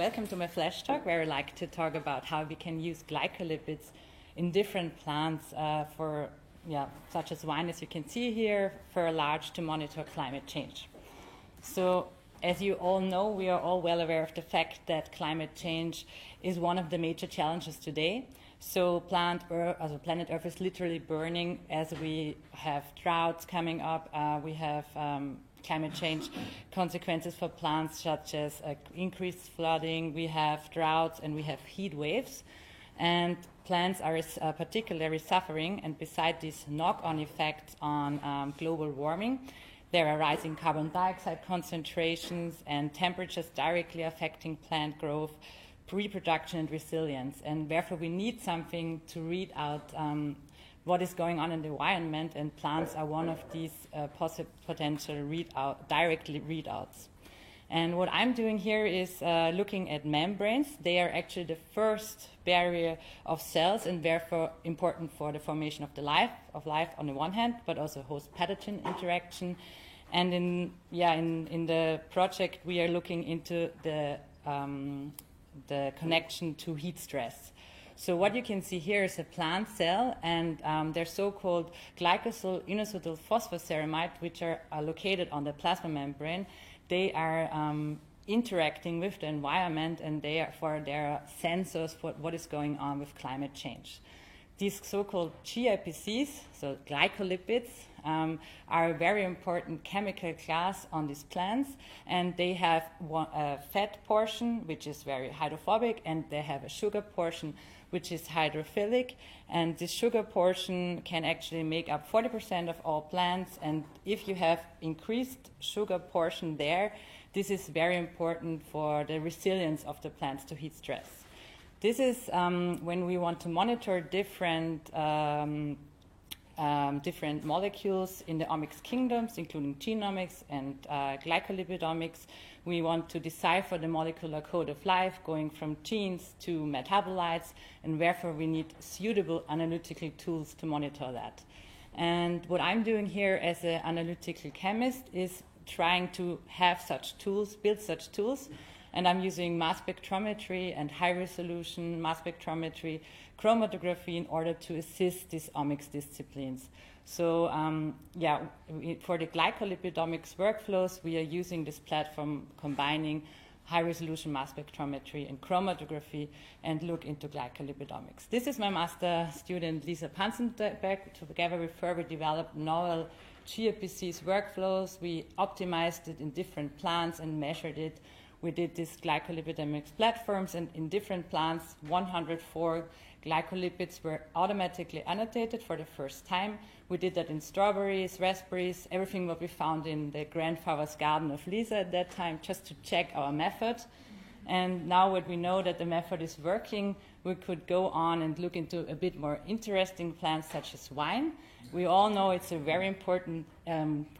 welcome to my flash talk, where I like to talk about how we can use glycolipids in different plants such as wine, as you can see here, for large to monitor climate change. So, as you all know, we are all well aware of the fact that climate change is one of the major challenges today. So planet Earth is literally burning as we have droughts coming up. We have climate change consequences for plants such as increased flooding, we have droughts, and we have heat waves. And plants are particularly suffering, and beside these knock-on effects on global warming, there are rising carbon dioxide concentrations and temperatures directly affecting plant growth, reproduction, and resilience. And therefore, we need something to read out what is going on in the environment, and plants are one of these potential directly readouts. And what I'm doing here is looking at membranes. They are actually the first barrier of cells, and therefore important for the formation of life on the one hand, but also host-pathogen interaction. And in the project, we are looking into the connection to heat stress. So what you can see here is a plant cell, and they're so-called glycosyl inositol phosphoceramide, which are located on the plasma membrane. They are interacting with the environment, and therefore they are sensors for what is going on with climate change. These so-called GIPCs, so glycolipids, are a very important chemical class on these plants, and they have a fat portion, which is very hydrophobic, and they have a sugar portion, which is hydrophilic, and this sugar portion can actually make up 40% of all plants, and if you have increased sugar portion there, this is very important for the resilience of the plants to heat stress. This is when we want to monitor different molecules in the omics kingdoms, including genomics and glycolipidomics. We want to decipher the molecular code of life, going from genes to metabolites, and therefore we need suitable analytical tools to monitor that. And what I'm doing here as an analytical chemist is trying to have such tools, build such tools, and I'm using mass spectrometry and high-resolution mass spectrometry, chromatography in order to assist these omics disciplines. So for the glycolipidomics workflows, we are using this platform combining high-resolution mass spectrometry and chromatography and look into glycolipidomics. This is my master student, Lisa Panzenberg. Together with her, we developed novel GIPCs workflows. We optimized it in different plants and measured it. We did these glycolipidomics platforms, and in different plants, 104 glycolipids were automatically annotated for the first time. We did that in strawberries, raspberries, everything what we found in the grandfather's garden of Lisa at that time, just to check our method. And now that we know that the method is working, we could go on and look into a bit more interesting plants such as wine. We all know it's a very important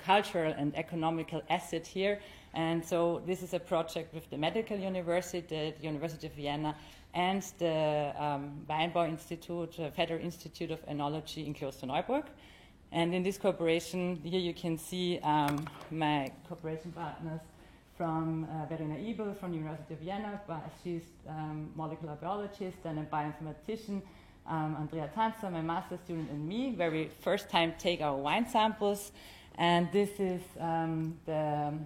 cultural and economical asset here. And so this is a project with the Medical University, the University of Vienna, and the Weinbau Institute, Federal Institute of Enology in Klosterneuburg. And in this cooperation, here you can see my cooperation partners from Verena Ibel from the University of Vienna, she's molecular biologist, and a bioinformatician, Andrea Tanzer, my master student, and me, where we first time take our wine samples. And this is the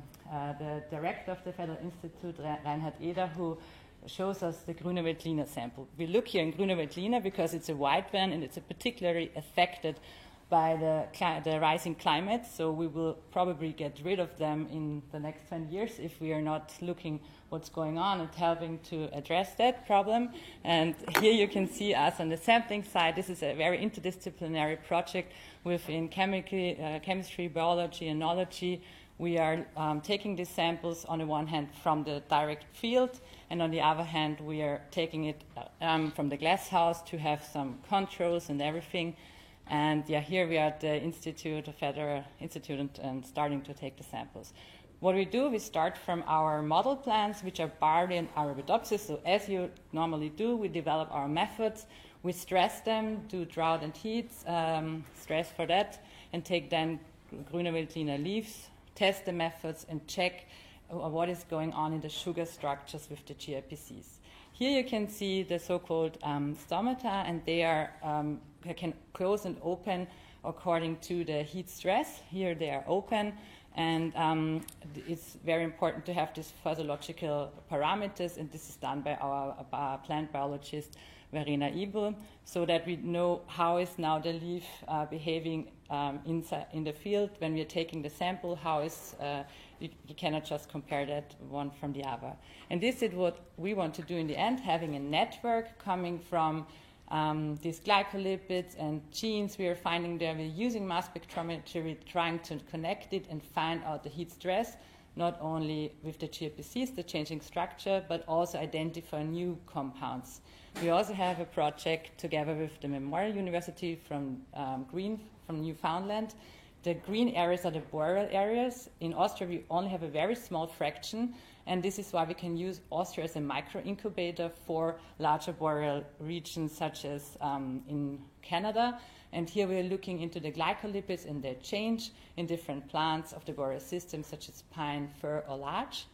director of the Federal Institute, Reinhard Eder, who shows us the Grüne Veltliner sample. We look here in Grüne Veltliner because it's a white wine and it's particularly affected by the rising climate, so we will probably get rid of them in the next 10 years if we are not looking what's going on and helping to address that problem. And here you can see us on the sampling side. This is a very interdisciplinary project within chemistry, biology, and enology. We are taking these samples on the one hand from the direct field, and on the other hand we are taking it from the glass house to have some controls and everything. And here we are at the Institute, Federal Institute, and starting to take the samples. What we do, we start from our model plants, which are Barley and Arabidopsis. So as you normally do, we develop our methods. We stress them, do drought and heat, stress for that, and take then Grüne Veltliner leaves, test the methods, and check what is going on in the sugar structures with the GIPCs. Here you can see the so-called stomata, and they can close and open according to the heat stress. Here they are open, and it's very important to have these physiological parameters, and this is done by our plant biologist Verena Ibel, so that we know how is now the leaf behaving inside in the field when we are taking the sample. How is you cannot just compare that one from the other. And this is what we want to do in the end, having a network coming from these glycolipids and genes we are finding there. We're using mass spectrometry, trying to connect it and find out the heat stress, not only with the GIPCs, the changing structure, but also identify new compounds. We also have a project together with the Memorial University from Newfoundland. The green areas are the boreal areas. In Austria, we only have a very small fraction, and this is why we can use Austria as a micro-incubator for larger boreal regions, such as in Canada. And here we are looking into the glycolipids and their change in different plants of the boreal system, such as pine, fir, or larch.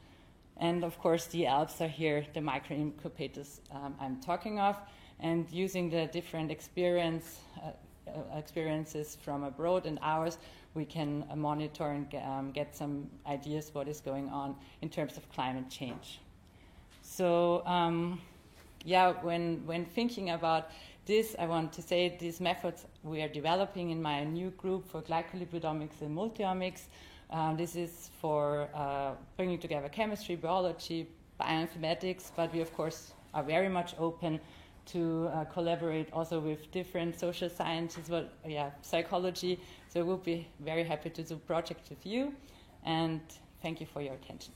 And of course, the Alps are here, the micro-incubators I'm talking of, and using the different experiences from abroad and ours, we can monitor and get some ideas what is going on in terms of climate change. So, when thinking about this, I want to say these methods we are developing in my new group for glycolipidomics and multiomics. This is for bringing together chemistry, biology, bioinformatics, but we, of course, are very much open to collaborate also with different social sciences, psychology. So we'll be very happy to do projects with you, and thank you for your attention.